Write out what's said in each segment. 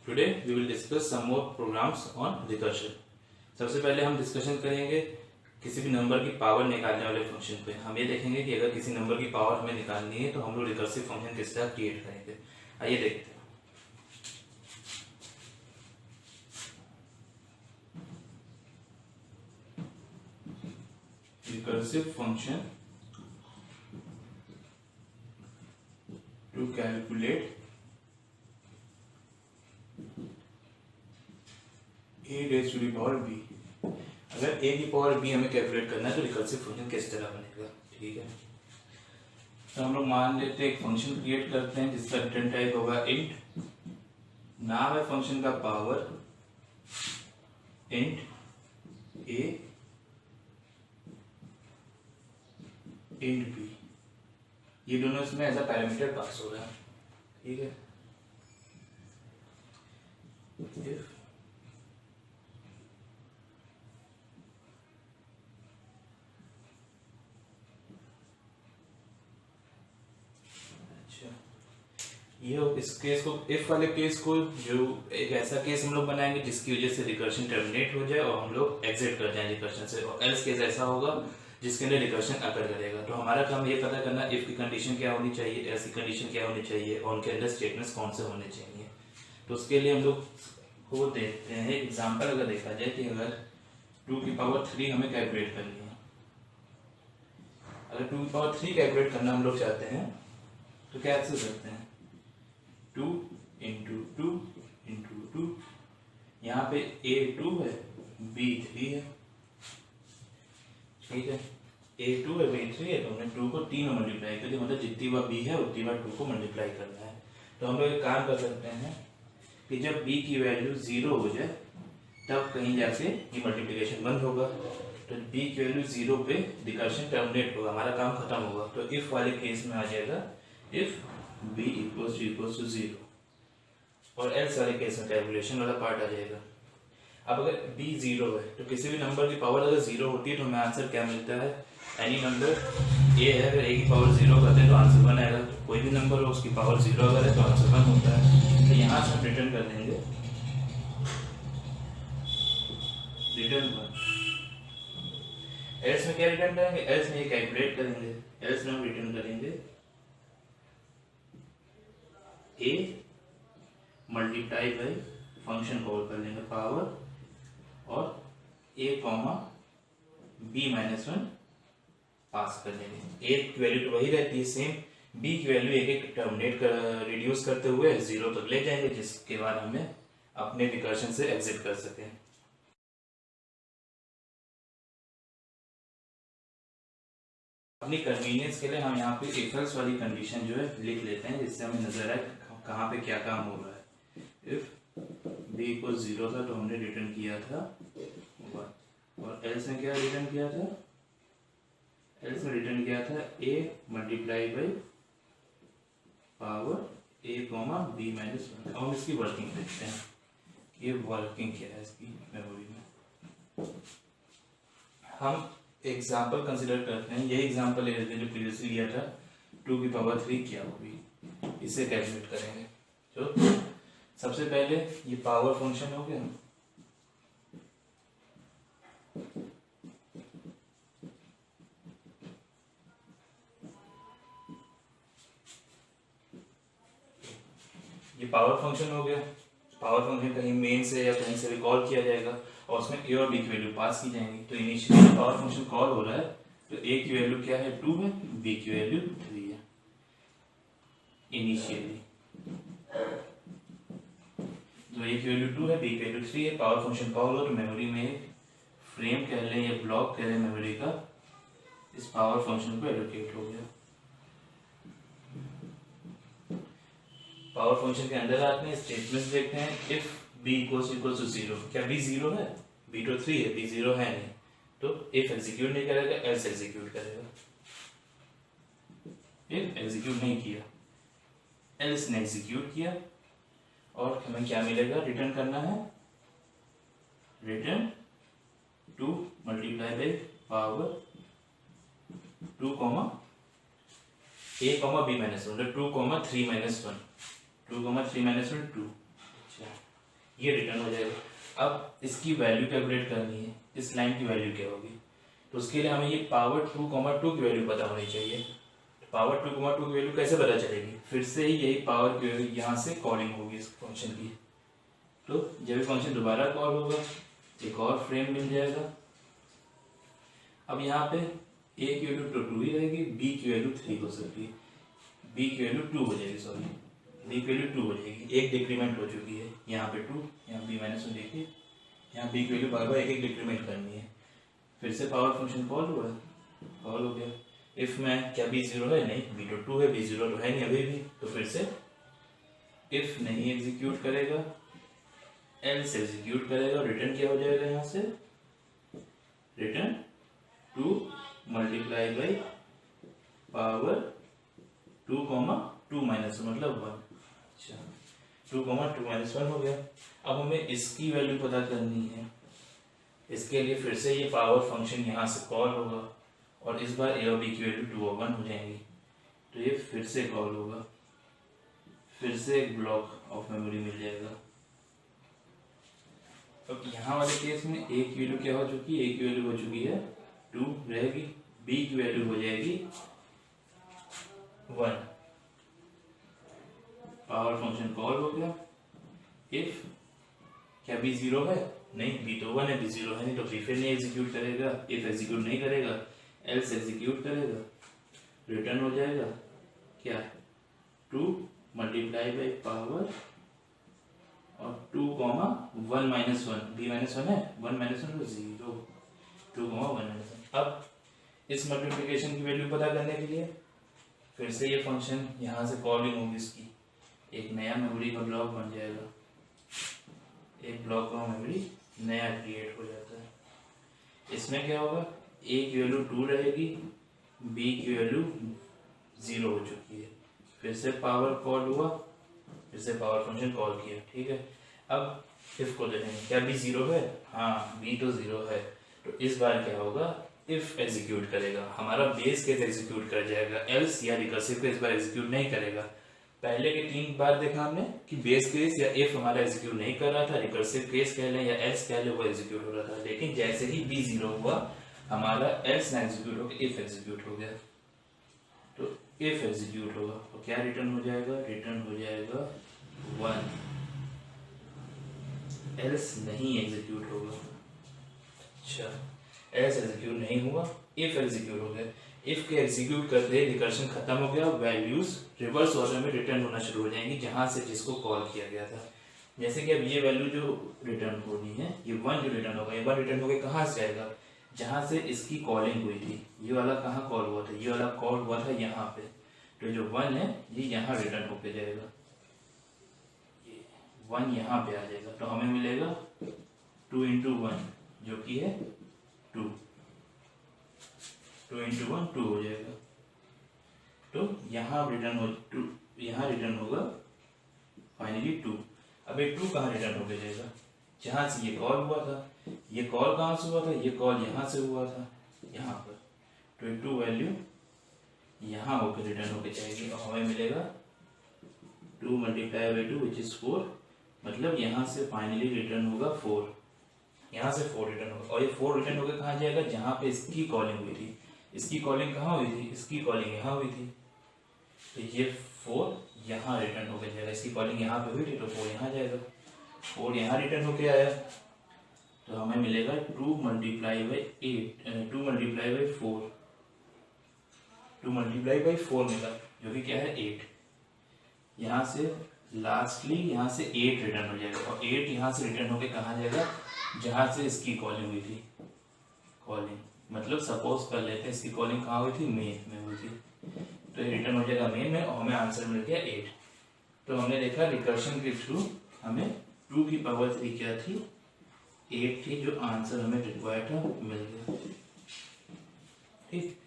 Today we will discuss some more programs on recursion. सबसे पहले हम डिस्कशन करेंगे किसी भी नंबर की पावर निकालने वाले फंक्शन पे। हम ये देखेंगे कि अगर किसी नंबर की पावर हमें निकालनी है तो हम लोग रिकर्सिव फंक्शन किस तरह क्रिएट करेंगे। आइए देखते हैं। Recursive function to calculate a raised to the power b। अगर a की पावर b हमें कैलकुलेट करना है तो रिकर्सिव फंक्शन किस तरह बनेगा। ठीक है, तो हम लोग मान लेते हैं एक फंक्शन क्रिएट करते हैं जिसका रिटर्न टाइप होगा इंट। नाम है फंक्शन का power int a int b। ये दोनों इसमें एज अ पैरामीटर पास हो रहा है। ठीक है, if ये इस केस को, इफ वाले केस को, जो एक ऐसा केस हम लोग बनाएंगे जिसकी वजह से रिकर्शन टर्मिनेट हो जाए और हम लोग एग्जिट कर जाए रिकर्शन से, और एल्स केस ऐसा होगा जिसके अंदर रिकर्शन अकर करेगा। तो हमारा काम ये पता करना इफ की कंडीशन क्या होनी चाहिए, एल्स की कंडीशन क्या होनी चाहिए और उनके अंदर स्टेटमेंट्स कौन से होने चाहिए। तो उसके लिए हम लोग को देखते हैं एग्जाम्पल। अगर देखा जाए कि अगर 2 की पावर 3 हमें कैलकुलेट करनी है, अगर 2 की पावर 3 कैलकुलेट करना हम लोग चाहते हैं तो क्या ऐसे करते हैं 2 इंटू 2 इंटू 2। यहाँ पे a2 है b3 है। ठीक है, a2 है b3 है, तो हमने 2 को 3 में मल्टीप्लाई कर दिया, मतलब जितनी बार b है उतनी बार 2 को मल्टीप्लाई करना है। तो हम लोग एक काम कर सकते हैं कि जब b की वैल्यू 0 हो जाए तब कहीं जाके ये मल्टीप्लिकेशन बंद होगा। तो b की वैल्यू 0 पे रिकर्शन टर्मिनेट होगा, हमारा काम खत्म होगा। तो इफ वाले केस में आ जाएगा इफ b इक्वल्स टू 0, और एल्स वाले केस में कैलकुलेशन वाला पार्ट आ जाएगा। अब अगर b 0 है तो किसी भी नंबर की पावर अगर 0 होती है तो हमें आंसर क्या मिलता है, एनी नंबर a है, अगर a की पावर 0 करते हैं तो आंसर 1 आएगा। तो कोई भी नंबर हो उसकी पावर 0 अगर है तो आंसर 1 होता है। तो यहाँ से हम रिटर्न कर देंगे रिटर्न 1। एल्स में क्या रिटर्न करेंगे, एल्स में ये कैलकुलेट करेंगे, एल्स में हम रिटर्न करेंगे a multiply by function call कर लेंगे पावर और a कॉमा b माइनस 1 पास कर लेंगे। a की वैल्यू तो वही रहती है सेम, b की वैल्यू एक एक टर्मिनेट कर रिड्यूस करते हुए 0 तक ले जाएंगे, जिसके बाद हमें अपने रिकर्शन से एग्जिट कर सकें। अपनी कन्वीनियंस के लिए हम यहाँ पे इफ एल्स वाली कंडीशन जो है लिख लेते हैं, जिससे हमें नजर आए कहाँ पे क्या काम हो रहा है। इफ b को 0 था तो हमने रिटर्न किया था 1, और एल्स में क्या रिटर्न किया था, एल्स में रिटर्न किया था a multiply by power a comma b minus 1। अब हम इसकी वर्किंग देखते हैं, ये वर्किंग क्या है इसकी मेमोरी में। हम एग्जाम्पल कंसिडर करते हैं, यही एग्जाम्पल ले लेते हैं जो प्रीवियसली लिया था। 2 की पावर 3 क्या होगी, इसे कैलकुलेट करेंगे। तो सबसे पहले ये पावर फंक्शन हो गया, ये पावर फंक्शन हो गया। पावर फंक्शन कहीं मेन से या कहीं से भी कॉल किया जाएगा और उसमें a और b की वैल्यू पास की जाएंगी। तो इनिशियली पावर फंक्शन कॉल हो रहा है तो a की वैल्यू क्या है 2 है, b की वैल्यू 3 है इनिशियली। तो a की वैल्यू 2 है, b की वैल्यू 3 है। पावर फंक्शन कॉल हो तो मेमोरी में एक फ्रेम कह लें या ब्लॉक कह लें मेमोरी का, इस पावर फंक्शन को एलोकेट हो गया। पावर फंक्शन के अंदर आते हैं, स्टेटमेंट्स देखते हैं। इफ b इक्वल्स टू 0, क्या b 0 है, b तो 3 है, b 0 है नहीं, तो इफ एग्जीक्यूट नहीं करेगा एल्स एग्जीक्यूट करेगा। इफ एग्जीक्यूट नहीं किया, एल्स ने एग्जीक्यूट किया, और हमें क्या मिलेगा, रिटर्न करना है return 2 multiply by power 2 comma a comma b minus 1, 2 comma 3 minus 1, 2 comma 3 minus 1 2। अच्छा, ये रिटर्न हो जाएगा। अब इसकी वैल्यू कैलकुलेट करनी है, इस लाइन की वैल्यू क्या होगी, तो उसके लिए हमें ये पावर 2,2 की वैल्यू पता होनी चाहिए। पावर 2,2 की वैल्यू कैसे पता चलेगी, फिर से ही यही पावर की वैल्यू यहाँ से कॉलिंग होगी इस फंक्शन की। तो जब ये फंक्शन दोबारा कॉल होगा एक और फ्रेम मिल जाएगा। अब यहाँ पे a की वैल्यू तो 2 ही रहेगी, b की वैल्यू 3 हो सकती है, b की वैल्यू 2 हो जाएगी, सॉरी b की वैल्यू 2 हो जाएगी, एक डिक्रीमेंट हो चुकी है, यहाँ पे 2, यहाँ b -1 देखिए, यहाँ b की वैल्यू बार बार एक डिक्रीमेंट करनी है। फिर से पावर फंक्शन कॉल हुआ, कॉल हो गया। इफ में क्या b 0 है, नहीं, b तो 2 है, b 0 तो है नहीं अभी भी, तो फिर से इफ नहीं एग्जीक्यूट करेगा, एल्स एग्जीक्यूट करेगा, रिटर्न क्या हो जाएगा यहाँ से, return 2 multiply by power 2,2 minus मतलब 1। अच्छा 2,2 माइनस 1 हो गया। अब हमें इसकी वैल्यू पता करनी है, इसके लिए फिर से ये पावर फंक्शन यहाँ से कॉल होगा और इस बार a और b की वैल्यू 2 और 1 हो जाएंगी, तो ये फिर से कॉल होगा, फिर से एक ब्लॉक ऑफ मेमोरी मिल जाएगा। अब यहाँ वाले केस में a की वैल्यू क्या हो चुकी है, a की वैल्यू हो चुकी है 2 रहेगी, b की वैल्यू हो जाएगी 1। पावर फंक्शन कॉल हो गया। इफ क्या b 0 है, नहीं, b तो 1 है, b 0 है नहीं, तो b फिर नहीं एग्जीक्यूट करेगा, इफ एग्जीक्यूट नहीं करेगा, एल्स एग्जीक्यूट करेगा, रिटर्न हो जाएगा क्या 2 मल्टीप्लाई बाई पावर और 2,1 माइनस 1, b -1 है, 1 -1 तो 0, 2,1 -1। अब इस मल्टीप्लिकेशन की वैल्यू पता करने के लिए फिर से ये फंक्शन यहाँ से कॉलिंग होगी, इसकी एक नया मेमोरी का ब्लॉक बन जाएगा, एक ब्लॉक का मेमोरी नया क्रिएट हो जाता है। इसमें क्या होगा, a की वैल्यू 2 रहेगी, b की वैल्यू 0 हो चुकी है, फिर से पावर कॉल हुआ, फिर से पावर फंक्शन कॉल किया, ठीक है। अब इफ को देखेंगे, क्या b 0 है, हाँ b तो 0 है, तो इस बार क्या होगा, इफ एग्जीक्यूट करेगा, हमारा बेस केस एग्जीक्यूट कर जाएगा, एल्स या रिकर्सिव केस इस बार एग्जीक्यूट नहीं करेगा। पहले के 3 बार देखा हमने कि बेस केस या इफ हमारा एग्जीक्यूट नहीं कर रहा था, रिकर्सिव केस कह लें या एल्स कह लें, वो एग्जीक्यूट हो रहा था। लेकिन जैसे ही b 0 हुआ, हमारा एल्स ना एग्जीक्यूट होकर इफ एग्जीक्यूट हो गया, तो इफ एग्जीक्यूट होगा तो क्या रिटर्न हो जाएगा, रिटर्न हो जाएगा 1, एल्स नहीं एग्जीक्यूट होगा। अच्छा एल्स एग्जीक्यूट नहीं हुआ, इफ एग्जीक्यूट हो गया, इफ के एग्जीक्यूट करते रिकर्शन खत्म हो गया, वैल्यूज रिवर्स ऑर्डर में रिटर्न होना शुरू हो जाएंगी जहां से जिसको कॉल किया गया था। जैसे कि अब ये वैल्यू जो रिटर्न होनी है, ये 1 जो रिटर्न होगा, ये 1 रिटर्न होकर कहाँ से जाएगा, जहां से इसकी कॉलिंग हुई थी, ये वाला कहाँ कॉल हुआ था, ये वाला कॉल हुआ था यहाँ पे, तो जो 1 है ये यहाँ रिटर्न होके जाएगा, ये 1 यहाँ पे आ जाएगा, तो हमें मिलेगा 2 × 1 जो कि है 2, 2 × 1 2 हो जाएगा, तो यहाँ रिटर्न हो 2, यहाँ रिटर्न होगा फाइनली 2। अब ये 2 कहाँ रिटर्न होके जाएगा, जहां से ये कॉल हुआ था, ये कॉल कहाँ से हुआ था, ये कॉल यहाँ से हुआ था, यहाँ पर, तो 2 वैल्यू यहाँ होकर रिटर्न होके जाएगी और हमें मिलेगा 2 मल्टीप्लाई बाई 2 विच इज 4, मतलब यहाँ से फाइनली रिटर्न होगा 4, यहाँ से 4 रिटर्न होगा, और ये 4 रिटर्न होकर कहाँ जाएगा, जहाँ पे इसकी कॉलिंग हुई थी। इसकी कॉलिंग कहाँ हुई थी, इसकी कॉलिंग यहाँ हुई थी, तो ये 4 यहाँ रिटर्न होकर जाएगा, इसकी कॉलिंग यहाँ पे हुई थी तो 4 यहाँ जाएगा, 4 यहाँ रिटर्न होके आया, तो हमें मिलेगा 2 multiply by 8, 2 multiply by 4, 2 multiply by 4 मिला, जो कि क्या है 8। यहाँ से लास्टली यहाँ से 8 रिटर्न हो जाएगा, और 8 यहाँ से रिटर्न होके कहाँ जाएगा, जहाँ से इसकी कॉलिंग हुई थी, कॉलिंग मतलब सपोज कर लेते हैं इसकी कॉलिंग कहाँ हुई थी, मेन में हुई थी, तो ये रिटर्न हो जाएगा मेन में, और हमें आंसर मिल गया 8। तो हमने देखा रिकर्शन के थ्रू हमें 2 की पावर 3 क्या थी, 8 थी, जो आंसर हमें रिक्वायर्ड था मिल गया, ठीक।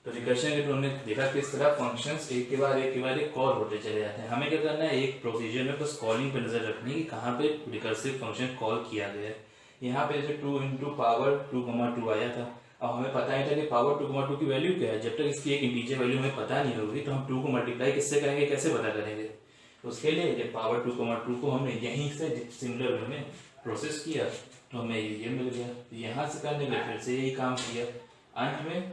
तो रिकर्शन के थ्रू हमने देखा किस तरह फंक्शंस एक के बाद एक कॉल होते चले जाते हैं। हमें क्या करना है, एक प्रोसीजर में बस कॉलिंग पे नजर रखनी है कि कहाँ पे रिकर्सिव फंक्शन कॉल किया गया है। यहाँ पे जैसे 2 × पावर 2,2 आया था, अब हमें पता नहीं था कि पावर 2,2 की वैल्यू क्या है, जब तक इसकी एक इंटीजर वैल्यू हमें पता नहीं होगी तो हम 2 को मल्टीप्लाई किससे करेंगे, कैसे पता करेंगे, तो उसके लिए जब पावर 2, 2 को हमने यहीं से सिमिलर वे में प्रोसेस किया तो हमें ये मिल गया। तो यहाँ से करने के लिए फिर से यही काम किया। अंत में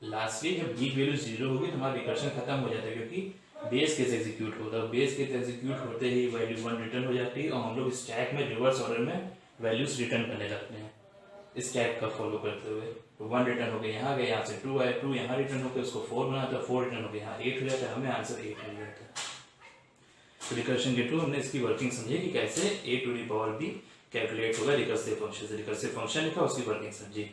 लास्टली जब b वैल्यू 0 होगी तो हमारा रिकर्शन खत्म हो जाता है, क्योंकि बेस केस एग्जीक्यूट होता है। बेस केस एग्जीक्यूट होते ही वैल्यू 1 रिटर्न हो जाती है और हम लोग स्टैक में रिवर्स ऑर्डर में वैल्यूज रिटर्न करने लगते हैं स्टैक का फॉलो करते हुए। तो 1 रिटर्न हो गया, यहाँ गया, यहाँ से 2 आया, 2 यहाँ रिटर्न हो गया, उसको 4 बनाता है, 4 रिटर्न हो गया, यहाँ 8 हो जाता है, हमें आंसर 8 मिल जाता है। तो रिकर्शन के थ्रू हमने इसकी वर्किंग समझी कि कैसे a to the power b calculate होगा रिकर्सिव फंक्शन से। रिकर्सिव फंक्शन लिखा, उसकी वर्किंग समझी।